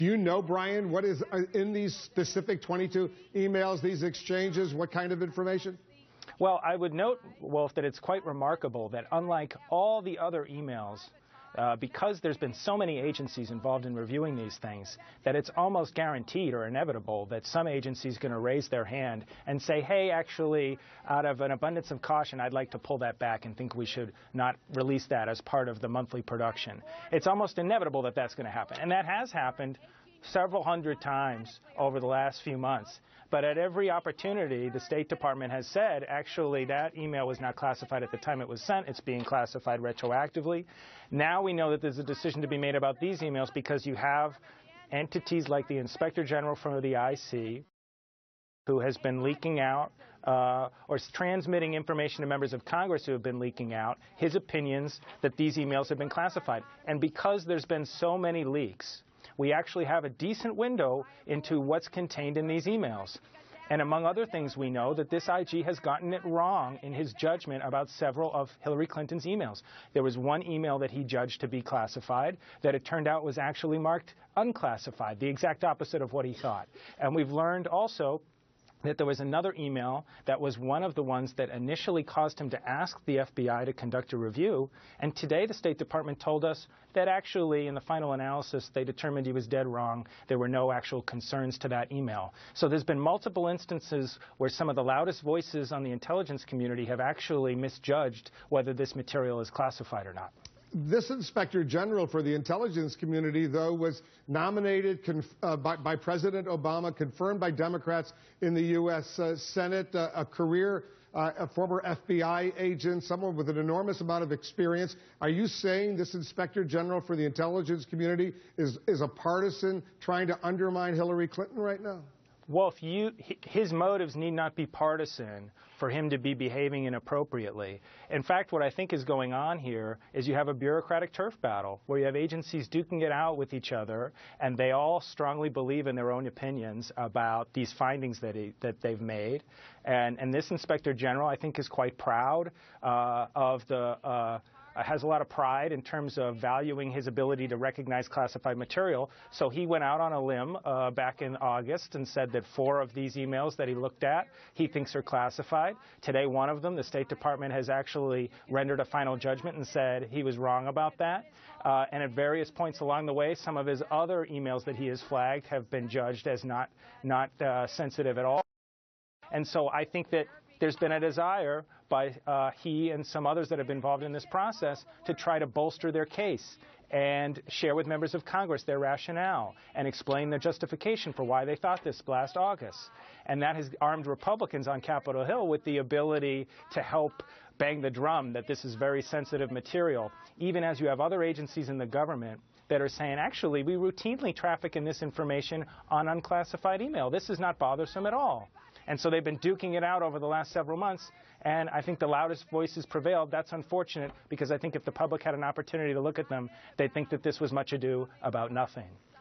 Do you know, Brian, what is in these specific 22 emails, these exchanges, what kind of information? Well, I would note, Wolf, that it's quite remarkable that unlike all the other emails, because there's been so many agencies involved in reviewing these things, that it's almost guaranteed or inevitable that some agency is going to raise their hand and say, hey, actually, out of an abundance of caution, I'd like to pull that back and think we should not release that as part of the monthly production. It's almost inevitable that that's going to happen. And that has happened several hundred times over the last few months. But at every opportunity, the State Department has said, actually, that email was not classified at the time it was sent. It's being classified retroactively. Now we know that there's a decision to be made about these emails because you have entities like the Inspector General from the IC who has been leaking out or transmitting information to members of Congress who have been leaking out his opinions that these emails have been classified. And because there's been so many leaks, we actually have a decent window into what's contained in these emails. And among other things, we know that this IG has gotten it wrong in his judgment about several of Hillary Clinton's emails. There was one email that he judged to be classified that it turned out was actually marked unclassified, the exact opposite of what he thought. And we've learned also that there was another email that was one of the ones that initially caused him to ask the FBI to conduct a review. And today the State Department told us that actually in the final analysis they determined he was dead wrong. There were no actual concerns to that email. So there's been multiple instances where some of the loudest voices on the intelligence community have actually misjudged whether this material is classified or not. This Inspector General for the intelligence community, though, was nominated by President Obama, confirmed by Democrats in the U.S. Senate, a career, a former FBI agent, someone with an enormous amount of experience. Are you saying this Inspector General for the intelligence community is a partisan trying to undermine Hillary Clinton right now? Well, his motives need not be partisan for him to be behaving inappropriately. In fact, what I think is going on here is you have a bureaucratic turf battle where you have agencies duking it out with each other, and they all strongly believe in their own opinions about these findings that they've made. And this Inspector General, I think, is quite proud has a lot of pride in terms of valuing his ability to recognize classified material. So he went out on a limb back in August and said that 4 of these emails that he looked at he thinks are classified. Today, one of them, the State Department has actually rendered a final judgment and said he was wrong about that. And at various points along the way, some of his other emails that he has flagged have been judged as not sensitive at all. And so I think that there's been a desire by he and some others that have been involved in this process to try to bolster their case and share with members of Congress their rationale and explain their justification for why they thought this last August. And that has armed Republicans on Capitol Hill with the ability to help bang the drum that this is very sensitive material, even as you have other agencies in the government that are saying, actually, we routinely traffic in this information on unclassified email. This is not bothersome at all. And so they've been duking it out over the last several months, and I think the loudest voices prevailed. That's unfortunate, because I think if the public had an opportunity to look at them, they'd think that this was much ado about nothing.